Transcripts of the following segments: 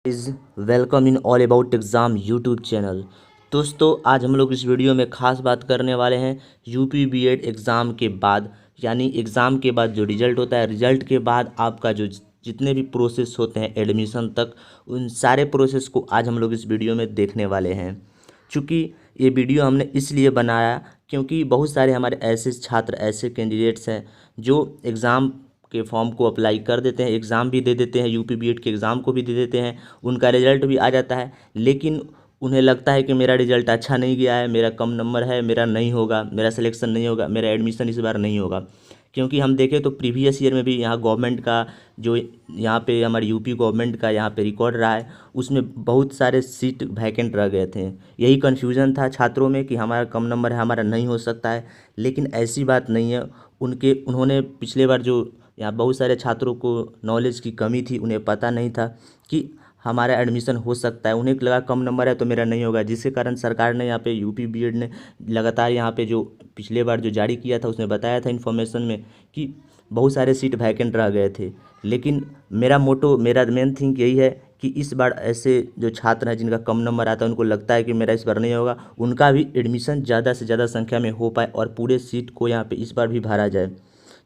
Is welcome in all about exam YouTube channel. दोस्तों, आज हम लोग इस वीडियो में ख़ास बात करने वाले हैं यूपी बीएड एग्ज़ाम के बाद, यानी एग्ज़ाम के बाद जो रिज़ल्ट होता है, रिज़ल्ट के बाद आपका जो जितने भी प्रोसेस होते हैं एडमिशन तक, उन सारे प्रोसेस को आज हम लोग इस वीडियो में देखने वाले हैं। चूँकि ये वीडियो हमने इसलिए बनाया क्योंकि बहुत सारे हमारे ऐसे छात्र, ऐसे कैंडिडेट्स हैं जो एग्ज़ाम के फॉर्म को अप्लाई कर देते हैं, एग्ज़ाम भी दे देते हैं, यूपी बीएड के एग्ज़ाम को भी दे देते हैं, उनका रिज़ल्ट भी आ जाता है, लेकिन उन्हें लगता है कि मेरा रिज़ल्ट अच्छा नहीं गया है, मेरा कम नंबर है, मेरा नहीं होगा, मेरा सिलेक्शन नहीं होगा, मेरा एडमिशन इस बार नहीं होगा। क्योंकि हम देखें तो प्रीवियस ईयर में भी यहाँ गवर्नमेंट का जो यहाँ पे हमारी यूपी गवर्नमेंट का यहाँ पे रिकॉर्ड रहा है, उसमें बहुत सारे सीट वैकेंट रह गए थे। यही कन्फ्यूज़न था छात्रों में कि हमारा कम नंबर है, हमारा नहीं हो सकता है, लेकिन ऐसी बात नहीं है। उन्होंने पिछले बार जो यहाँ बहुत सारे छात्रों को नॉलेज की कमी थी, उन्हें पता नहीं था कि हमारा एडमिशन हो सकता है, उन्हें लगा कम नंबर है तो मेरा नहीं होगा, जिसके कारण सरकार ने यहाँ पे यूपी बीएड ने लगातार यहाँ पे जो पिछले बार जो जारी किया था उसमें बताया था इन्फॉर्मेशन में कि बहुत सारे सीट वैकेंट रह गए थे। लेकिन मेरा मेन थिंक यही है कि इस बार ऐसे जो छात्र हैं जिनका कम नंबर आता है, उनको लगता है कि मेरा इस बार नहीं होगा, उनका भी एडमिशन ज़्यादा से ज़्यादा संख्या में हो पाए और पूरे सीट को यहाँ पे इस बार भी भरा जाए।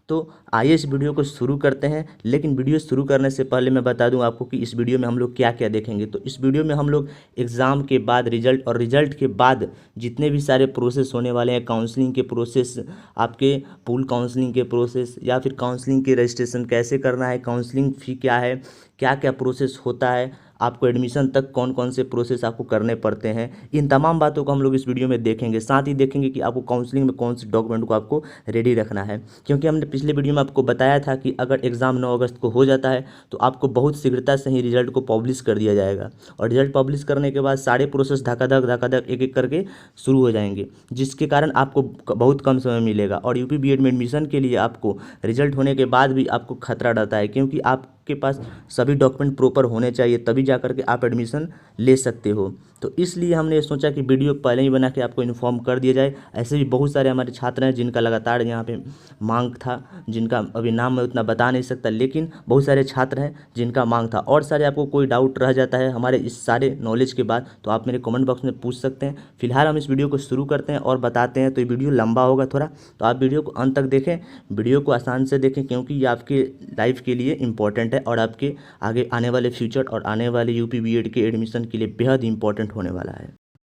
तो आइए इस वीडियो को शुरू करते हैं। लेकिन वीडियो शुरू करने से पहले मैं बता दूं आपको कि इस वीडियो में हम लोग क्या क्या देखेंगे। तो इस वीडियो में हम लोग एग्ज़ाम के बाद रिजल्ट और रिजल्ट के बाद जितने भी सारे प्रोसेस होने वाले हैं, काउंसलिंग के प्रोसेस, आपके पूल काउंसलिंग के प्रोसेस, या फिर काउंसलिंग के रजिस्ट्रेशन कैसे करना है, काउंसलिंग फ़ी क्या है, क्या क्या प्रोसेस होता है, आपको एडमिशन तक कौन कौन से प्रोसेस आपको करने पड़ते हैं, इन तमाम बातों को हम लोग इस वीडियो में देखेंगे। साथ ही देखेंगे कि आपको काउंसलिंग में कौन से डॉक्यूमेंट को आपको रेडी रखना है। क्योंकि हमने पिछले वीडियो में आपको बताया था कि अगर एग्ज़ाम 9 अगस्त को हो जाता है तो आपको बहुत शीघ्रता से ही रिजल्ट को पब्लिश कर दिया जाएगा, और रिजल्ट पब्लिश करने के बाद सारे प्रोसेस धकाधक एक एक करके शुरू हो जाएंगे, जिसके कारण आपको बहुत कम समय मिलेगा। और यूपी बीएड में एडमिशन के लिए आपको रिजल्ट होने के बाद भी आपको खतरा रहता है, क्योंकि आपके पास सभी डॉक्यूमेंट प्रॉपर होने चाहिए, तभी जा करके आप एडमिशन ले सकते हो। तो इसलिए हमने सोचा कि वीडियो पहले ही बना के आपको इन्फॉर्म कर दिया जाए। ऐसे भी बहुत सारे हमारे छात्र हैं जिनका लगातार यहाँ पे मांग था, जिनका अभी नाम मैं उतना बता नहीं सकता, लेकिन बहुत सारे छात्र हैं जिनका मांग था। और सारे आपको कोई डाउट रह जाता है हमारे इस सारे नॉलेज के बाद, तो आप मेरे कमेंट बॉक्स में पूछ सकते हैं। फिलहाल हम इस वीडियो को शुरू करते हैं और बताते हैं। तो ये वीडियो लंबा होगा थोड़ा, तो आप वीडियो को अंत तक देखें, वीडियो को आसान से देखें, क्योंकि ये आपके लाइफ के लिए इंपॉर्टेंट है और आपके आगे आने वाले फ्यूचर और आने वाले यूपी बीएड के एडमिशन के लिए बेहद इंपॉर्टेंट होने वाला है।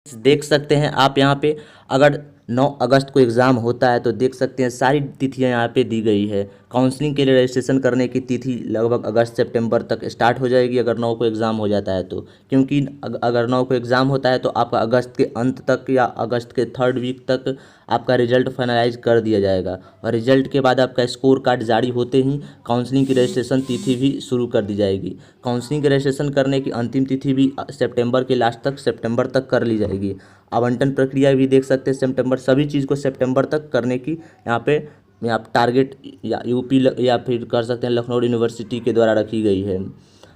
देख सकते हैं आप यहाँ पे, अगर 9 अगस्त को एग्ज़ाम होता है तो देख सकते हैं सारी तिथियाँ यहाँ पे दी गई है। काउंसलिंग के लिए रजिस्ट्रेशन करने की तिथि लगभग अगस्त सितंबर तक स्टार्ट हो जाएगी अगर 9 को एग्ज़ाम हो जाता है तो, क्योंकि अगर 9 को एग्ज़ाम होता है तो आपका अगस्त के अंत तक या अगस्त के 3rd वीक तक आपका रिजल्ट फाइनलाइज कर दिया जाएगा। और रिजल्ट के बाद आपका स्कोर कार्ड जारी होते ही काउंसलिंग की रजिस्ट्रेशन तिथि भी शुरू कर दी जाएगी। काउंसलिंग की रजिस्ट्रेशन करने की अंतिम तिथि भी सितंबर के लास्ट तक, सितंबर तक कर ली जाएगी। आवंटन प्रक्रिया भी देख सकते हैं सितंबर, सभी चीज़ को सितंबर तक करने की यहाँ पे टारगेट या यूपी या फिर कर सकते हैं लखनऊ यूनिवर्सिटी के द्वारा रखी गई है।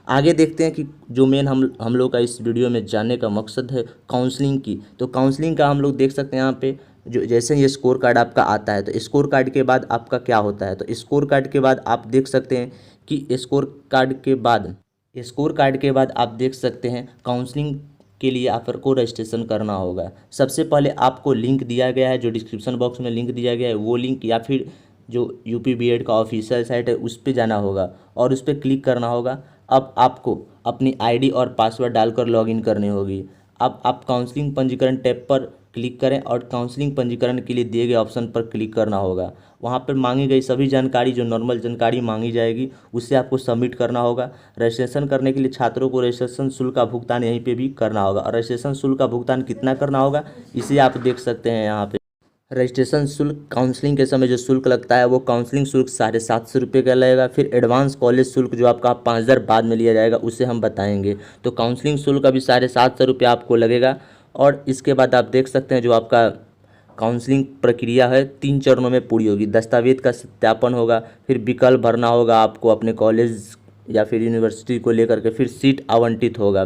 आगे देखते हैं कि जो मेन हम लोग का इस वीडियो में जानने का मकसद है काउंसलिंग की। तो काउंसलिंग का हम लोग देख सकते हैं यहाँ पे, जो जैसे ये स्कोर कार्ड आपका आता है तो स्कोर कार्ड के बाद आपका क्या होता है। तो स्कोर कार्ड के बाद आप देख सकते हैं कि स्कोर कार्ड के बाद आप देख सकते हैं काउंसलिंग के लिए आपको रजिस्ट्रेशन करना होगा। सबसे पहले आपको लिंक दिया गया है, जो डिस्क्रिप्शन बॉक्स में लिंक दिया गया है, वो लिंक या फिर जो यूपी बीएड का ऑफिशियल साइट है उस पर जाना होगा और उस पर क्लिक करना होगा। अब आपको अपनी आईडी और पासवर्ड डालकर लॉगिन करनी होगी। अब आप काउंसलिंग पंजीकरण टैब पर क्लिक करें और काउंसलिंग पंजीकरण के लिए दिए गए ऑप्शन पर क्लिक करना होगा। वहाँ पर मांगी गई सभी जानकारी, जो नॉर्मल जानकारी मांगी जाएगी, उसे आपको सबमिट करना होगा। रजिस्ट्रेशन करने के लिए छात्रों को रजिस्ट्रेशन शुल्क का भुगतान यहीं पे भी करना होगा। और रजिस्ट्रेशन शुल्क का भुगतान कितना करना होगा इसे आप देख सकते हैं यहाँ पे। रजिस्ट्रेशन शुल्क, काउंसलिंग के समय जो शुल्क लगता है वो काउंसलिंग शुल्क 750 रुपये का लगेगा। फिर एडवांस कॉलेज शुल्क जो आपका 5000 बाद में लिया जाएगा उसे हम बताएंगे। तो काउंसलिंग शुल्क अभी 750 रुपये आपको लगेगा। और इसके बाद आप देख सकते हैं जो आपका काउंसलिंग प्रक्रिया है 3 चरणों में पूरी होगी। दस्तावेज का सत्यापन होगा, फिर विकल्प भरना होगा आपको अपने कॉलेज या फिर यूनिवर्सिटी को लेकर के, फिर सीट आवंटित होगा।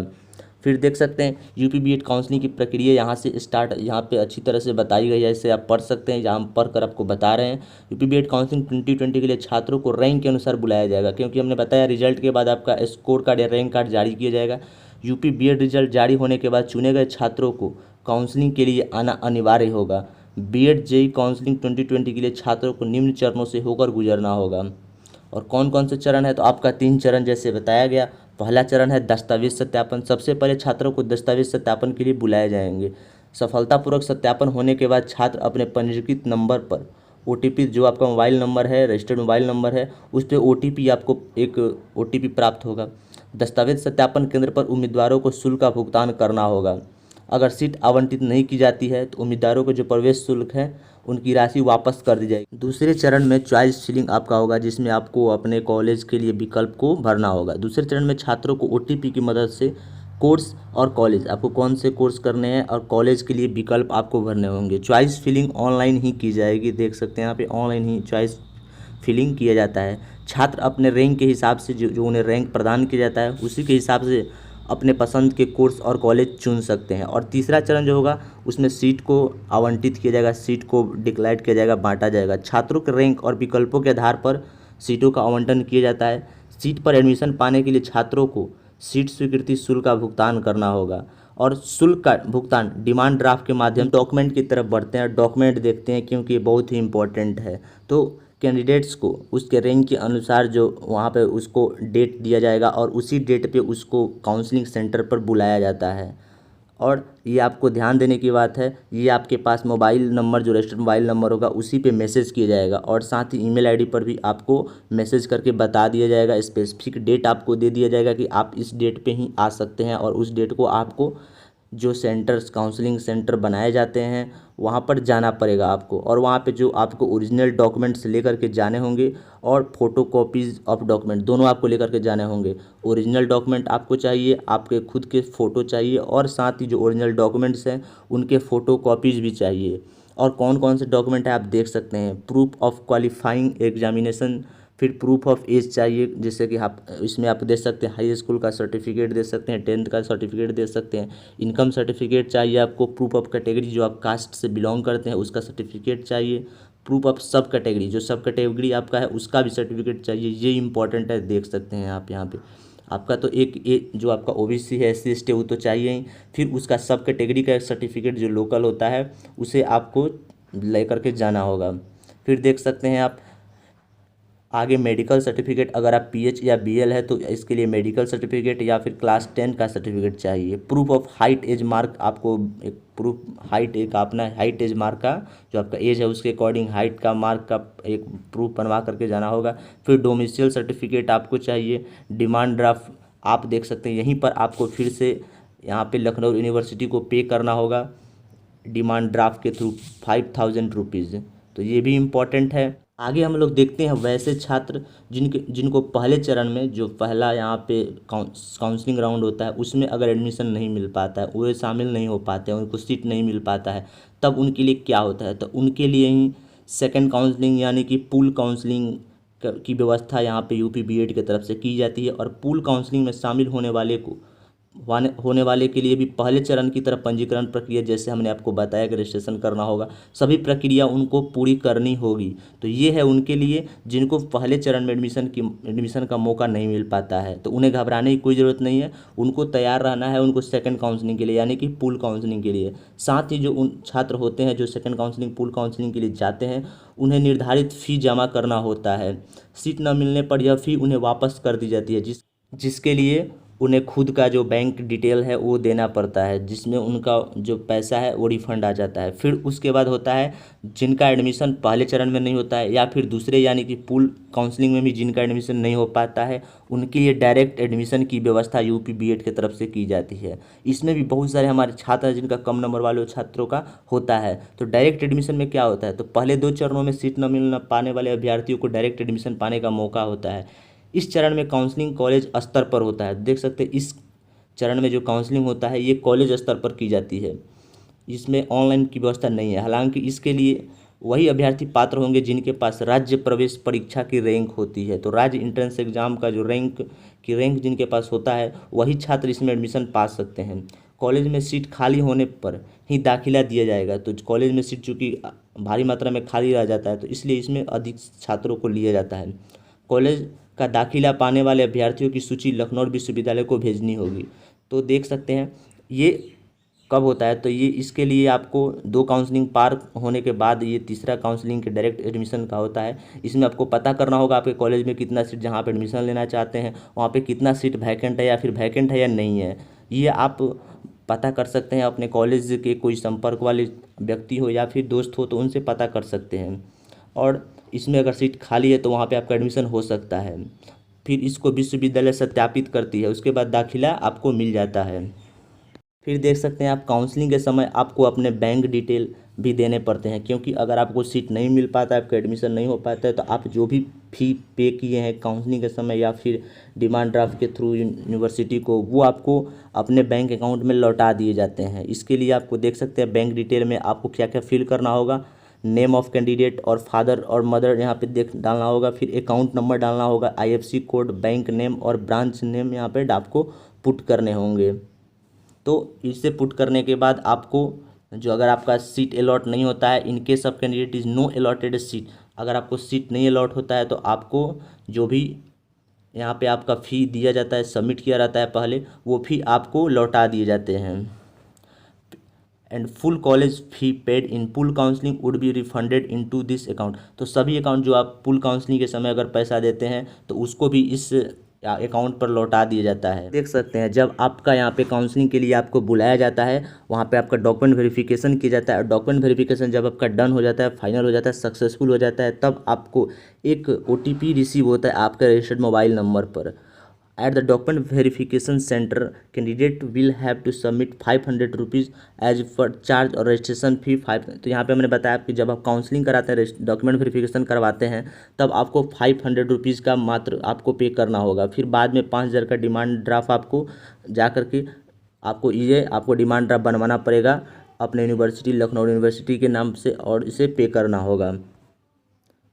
फिर देख सकते हैं यूपी बीएड काउंसलिंग की प्रक्रिया यहाँ से स्टार्ट, यहाँ पे अच्छी तरह से बताई गई है, इसे आप पढ़ सकते हैं। यहाँ हम पढ़ कर आपको बता रहे हैं। यूपी बीएड काउंसलिंग 2020 के लिए छात्रों को रैंक के अनुसार बुलाया जाएगा, क्योंकि हमने बताया रिजल्ट के बाद आपका स्कोर कार्ड या रैंक कार्ड जारी किया जाएगा। यूपी बीएड रिजल्ट जारी होने के बाद चुने गए छात्रों को काउंसलिंग के लिए आना अनिवार्य होगा। बीएड जेईई काउंसलिंग 2020 के लिए छात्रों को निम्न चरणों से होकर गुजरना होगा। और कौन कौन से चरण है, तो आपका 3 चरण जैसे बताया गया। पहला चरण है दस्तावेज सत्यापन। सबसे पहले छात्रों को दस्तावेज सत्यापन के लिए बुलाए जाएंगे। सफलतापूर्वक सत्यापन होने के बाद छात्र अपने पंजीकृत नंबर पर ओटीपी, जो आपका मोबाइल नंबर है, रजिस्टर्ड मोबाइल नंबर है, उस पर ओटीपी आपको एक ओटीपी प्राप्त होगा। दस्तावेज सत्यापन केंद्र पर उम्मीदवारों को शुल्क का भुगतान करना होगा। अगर सीट आवंटित नहीं की जाती है तो उम्मीदवारों को जो प्रवेश शुल्क है उनकी राशि वापस कर दी जाएगी। दूसरे चरण में चॉइस फिलिंग आपका होगा, जिसमें आपको अपने कॉलेज के लिए विकल्प को भरना होगा। दूसरे चरण में छात्रों को ओटीपी की मदद से कोर्स और कॉलेज, आपको कौन से कोर्स करने हैं और कॉलेज के लिए विकल्प आपको भरने होंगे। चॉइस फिलिंग ऑनलाइन ही की जाएगी, देख सकते हैं यहाँ पे ऑनलाइन ही चॉइस फिलिंग किया जाता है। छात्र अपने रैंक के हिसाब से जो उन्हें रैंक प्रदान किया जाता है उसी के हिसाब से अपने पसंद के कोर्स और कॉलेज चुन सकते हैं। और तीसरा चरण जो होगा उसमें सीट को आवंटित किया जाएगा, सीट को डिक्लाइड किया जाएगा, बांटा जाएगा। छात्रों के रैंक और विकल्पों के आधार पर सीटों का आवंटन किया जाता है। सीट पर एडमिशन पाने के लिए छात्रों को सीट स्वीकृति शुल्क का भुगतान करना होगा। और शुल्क का भुगतान डिमांड ड्राफ्ट के माध्यम डॉक्यूमेंट की तरफ बढ़ते हैं, डॉक्यूमेंट देखते हैं क्योंकि ये बहुत ही इंपॉर्टेंट है। तो कैंडिडेट्स को उसके रैंक के अनुसार जो वहाँ पे उसको डेट दिया जाएगा और उसी डेट पे उसको काउंसलिंग सेंटर पर बुलाया जाता है। और ये आपको ध्यान देने की बात है, ये आपके पास मोबाइल नंबर जो रजिस्टर्ड मोबाइल नंबर होगा उसी पे मैसेज किया जाएगा और साथ ही ईमेल आईडी पर भी आपको मैसेज करके बता दिया जाएगा। स्पेसिफिक डेट आपको दे दिया जाएगा कि आप इस डेट पे ही आ सकते हैं और उस डेट को आपको जो सेंटर्स काउंसलिंग सेंटर बनाए जाते हैं वहाँ पर जाना पड़ेगा आपको। और वहाँ पे जो आपको ओरिजिनल डॉक्यूमेंट्स लेकर के जाने होंगे और फोटो कॉपीज़ ऑफ डॉक्यूमेंट दोनों आपको लेकर के जाने होंगे। ओरिजिनल डॉक्यूमेंट आपको चाहिए, आपके खुद के फ़ोटो चाहिए और साथ ही जो ओरिजिनल डॉक्यूमेंट्स हैं उनके फ़ोटो कॉपीज़ भी चाहिए। और कौन कौन से डॉक्यूमेंट है आप देख सकते हैं, प्रूफ ऑफ क्वालिफाइंग एग्जामिनेशन, फिर प्रूफ ऑफ एज चाहिए, जैसे कि आप इसमें आप दे सकते हैं हाई स्कूल का सर्टिफिकेट दे सकते हैं, 10th का सर्टिफिकेट दे सकते हैं। इनकम सर्टिफिकेट चाहिए आपको, प्रूफ ऑफ कैटेगरी जो आप कास्ट से बिलोंग करते हैं उसका सर्टिफिकेट चाहिए, प्रूफ ऑफ सब कैटेगरी जो सब कैटेगरी आपका है उसका भी सर्टिफिकेट चाहिए। ये इंपॉर्टेंट है, देख सकते हैं आप यहाँ पे आपका तो एक जो आपका ओबीसी है, SC ST वो तो चाहिए ही, फिर उसका सब कैटेगरी का एक सर्टिफिकेट जो लोकल होता है उसे आपको लेकर के जाना होगा। फिर देख सकते हैं आप आगे मेडिकल सर्टिफिकेट, अगर आप PH या BL है तो इसके लिए मेडिकल सर्टिफिकेट या फिर क्लास 10 का सर्टिफिकेट चाहिए। Proof of height age mark, आपको एक प्रूफ हाइट एक अपना हाइट एज मार्क का जो आपका एज है उसके अकॉर्डिंग हाइट का मार्क का एक प्रूफ बनवा करके जाना होगा। फिर डोमिसाइल सर्टिफिकेट आपको चाहिए। डिमांड ड्राफ्ट आप देख सकते हैं, यहीं पर आपको फिर से यहाँ पे लखनऊ यूनिवर्सिटी को पे करना होगा डिमांड ड्राफ्ट के थ्रू 5000 रुपीज़। तो ये भी इम्पॉर्टेंट है। आगे हम लोग देखते हैं वैसे छात्र जिनको पहले चरण में जो पहला यहाँ पे काउंसलिंग राउंड होता है उसमें अगर एडमिशन नहीं मिल पाता है, वो शामिल नहीं हो पाते हैं, उनको सीट नहीं मिल पाता है, तब उनके लिए क्या होता है, तो उनके लिए ही सेकंड काउंसलिंग यानी कि पूल काउंसलिंग की व्यवस्था यहाँ पे यूपी बीएड की तरफ से की जाती है। और पूल काउंसलिंग में शामिल होने वाले के लिए भी पहले चरण की तरफ पंजीकरण प्रक्रिया जैसे हमने आपको बताया कि रजिस्ट्रेशन करना होगा, सभी प्रक्रिया उनको पूरी करनी होगी। तो ये है उनके लिए जिनको पहले चरण में एडमिशन का मौका नहीं मिल पाता है, तो उन्हें घबराने की कोई ज़रूरत नहीं है, उनको तैयार रहना है उनको सेकंड काउंसलिंग के लिए यानी कि पूल काउंसलिंग के लिए। साथ ही जो उन छात्र होते हैं जो सेकंड काउंसलिंग पूल काउंसलिंग के लिए जाते हैं उन्हें निर्धारित फ़ी जमा करना होता है। सीट न मिलने पर यह फ़ी उन्हें वापस कर दी जाती है, जिसके लिए उन्हें खुद का जो बैंक डिटेल है वो देना पड़ता है, जिसमें उनका जो पैसा है वो रिफंड आ जाता है। फिर उसके बाद होता है जिनका एडमिशन पहले चरण में नहीं होता है या फिर दूसरे यानी कि पूल काउंसलिंग में भी जिनका एडमिशन नहीं हो पाता है उनके लिए डायरेक्ट एडमिशन की व्यवस्था यूपी बीएड की तरफ से की जाती है। इसमें भी बहुत सारे हमारे छात्र हैं जिनका कम नंबर वाले छात्रों का होता है। तो डायरेक्ट एडमिशन में क्या होता है, तो पहले 2 चरणों में सीट न मिल पाने वाले अभ्यर्थियों को डायरेक्ट एडमिशन पाने का मौका होता है। इस चरण में काउंसलिंग कॉलेज स्तर पर होता है, देख सकते हैं इस चरण में जो काउंसलिंग होता है ये कॉलेज स्तर पर की जाती है, इसमें ऑनलाइन की व्यवस्था नहीं है। हालांकि इसके लिए वही अभ्यर्थी पात्र होंगे जिनके पास राज्य प्रवेश परीक्षा की रैंक होती है। तो राज्य इंट्रेंस एग्जाम का जो रैंक जिनके पास होता है वही छात्र इसमें एडमिशन पा सकते हैं। कॉलेज में सीट खाली होने पर ही दाखिला दिया जाएगा, तो कॉलेज में सीट चूँकि भारी मात्रा में खाली रह जाता है तो इसलिए इसमें अधिक छात्रों को लिया जाता है। कॉलेज का दाखिला पाने वाले अभ्यर्थियों की सूची लखनऊ विश्वविद्यालय को भेजनी होगी। तो देख सकते हैं ये कब होता है। तो ये इसके लिए आपको 2 काउंसलिंग पार होने के बाद ये तीसरा काउंसलिंग के डायरेक्ट एडमिशन का होता है। इसमें आपको पता करना होगा आपके कॉलेज में कितना सीट, जहाँ पे एडमिशन लेना चाहते हैं वहाँ पे कितना सीट वैकेंट है या फिर वैकेंट है या नहीं है। ये आप पता कर सकते हैं अपने कॉलेज के कोई संपर्क वाले व्यक्ति हो या फिर दोस्त हो तो उनसे पता कर सकते हैं। और इसमें अगर सीट खाली है तो वहाँ पे आपका एडमिशन हो सकता है। फिर इसको विश्वविद्यालय सत्यापित करती है, उसके बाद दाखिला आपको मिल जाता है। फिर देख सकते हैं आप काउंसलिंग के समय आपको अपने बैंक डिटेल भी देने पड़ते हैं, क्योंकि अगर आपको सीट नहीं मिल पाता है, आपका एडमिशन नहीं हो पाता है, तो आप जो भी फ़ी पे किए हैं काउंसलिंग के समय या फिर डिमांड ड्राफ्ट के थ्रू यूनिवर्सिटी को, वो आपको अपने बैंक अकाउंट में लौटा दिए जाते हैं। इसके लिए आपको देख सकते हैं बैंक डिटेल में आपको क्या क्या फिल करना होगा। नेम ऑफ कैंडिडेट और फादर और मदर यहाँ पे देख डालना होगा। फिर अकाउंट नंबर डालना होगा, IFSC कोड, बैंक नेम और ब्रांच नेम यहाँ पे आपको पुट करने होंगे। तो इसे पुट करने के बाद आपको जो, अगर आपका सीट अलॉट नहीं होता है, in case of candidate is no allotted seat, अगर आपको सीट नहीं अलॉट होता है तो आपको जो भी यहाँ पे आपका फ़ी दिया जाता है, सबमिट किया रहता है पहले, वो फ़ी आपको लौटा दिए जाते हैं। And full college fee paid in pool counselling would be refunded into this account. तो सभी अकाउंट जो आप पुल काउंसलिंग के समय अगर पैसा देते हैं तो उसको भी इस अकाउंट पर लौटा दिया जाता है। देख सकते हैं जब आपका यहाँ पे काउंसलिंग के लिए आपको बुलाया जाता है, वहाँ पे आपका डॉक्यूमेंट वेरिफिकेशन किया जाता है, और डॉक्यूमेंट वेरिफिकेशन जब आपका डन हो जाता है, फाइनल हो जाता है, सक्सेसफुल हो जाता है, तब आपको एक OTP रिसीव होता है आपके रजिस्टर्ड मोबाइल नंबर पर। At the document verification center, candidate will have to submit 500 rupees as per charge और रजिस्ट्रेशन फ़ी 5। तो यहाँ पे हमने बताया कि जब आप काउंसलिंग कराते हैं, डॉक्यूमेंट वेरिफिकेशन करवाते हैं, तब आपको 500 रुपीज़ का मात्र आपको पे करना होगा। फिर बाद में 5000 का डिमांड ड्राफ्ट आपको जा करके आपको डिमांड ड्राफ्ट बनवाना पड़ेगा अपने यूनिवर्सिटी, लखनऊ यूनिवर्सिटी के नाम से, और इसे पे करना होगा।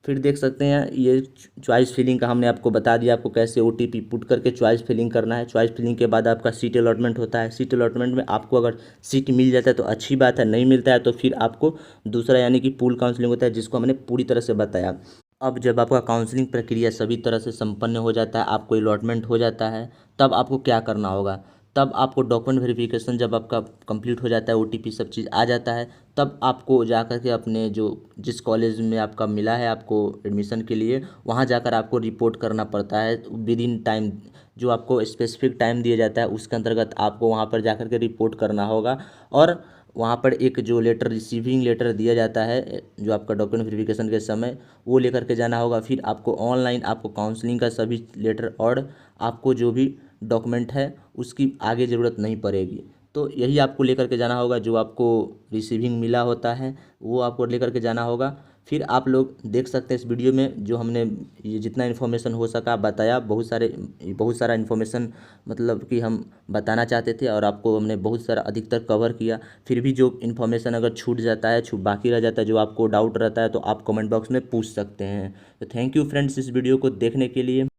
फिर देख सकते हैं ये चॉइस फिलिंग का हमने आपको बता दिया, आपको कैसे OTP पुट करके चॉइस फिलिंग करना है। चॉइस फिलिंग के बाद आपका सीट अलॉटमेंट होता है। सीट अलॉटमेंट में आपको अगर सीट मिल जाता है तो अच्छी बात है, नहीं मिलता है तो फिर आपको दूसरा यानी कि पूल काउंसलिंग होता है, जिसको हमने पूरी तरह से बताया। अब जब आपका काउंसलिंग प्रक्रिया सभी तरह से संपन्न हो जाता है, आपको अलॉटमेंट हो जाता है, तब आपको क्या करना होगा। तब आपको डॉक्यूमेंट वेरिफिकेशन जब आपका कंप्लीट हो जाता है, OTP सब चीज़ आ जाता है, तब आपको जा कर के अपने जो जिस कॉलेज में आपका मिला है आपको एडमिशन के लिए, वहाँ जाकर आपको रिपोर्ट करना पड़ता है विद इन टाइम। जो आपको स्पेसिफिक टाइम दिया जाता है उसके अंतर्गत आपको वहाँ पर जा कर के रिपोर्ट करना होगा। और वहाँ पर एक जो लेटर, रिसीविंग लेटर दिया जाता है जो आपका डॉक्यूमेंट वेरिफिकेशन के समय, वो लेकर के जाना होगा। फिर आपको ऑनलाइन आपको काउंसलिंग का सभी लेटर और आपको जो भी डॉक्यूमेंट है उसकी आगे ज़रूरत नहीं पड़ेगी। तो यही आपको लेकर के जाना होगा, जो आपको रिसीविंग मिला होता है वो आपको लेकर के जाना होगा। फिर आप लोग देख सकते हैं इस वीडियो में जो हमने ये जितना इन्फॉर्मेशन हो सका बताया, बहुत सारा इन्फॉर्मेशन मतलब कि हम बताना चाहते थे, और आपको हमने बहुत सारा अधिकतर कवर किया। फिर भी जो इन्फॉर्मेशन अगर छूट जाता है, बाकी रह जाता है, जो आपको डाउट रहता है, तो आप कमेंट बॉक्स में पूछ सकते हैं। तो थैंक यू फ्रेंड्स इस वीडियो को देखने के लिए।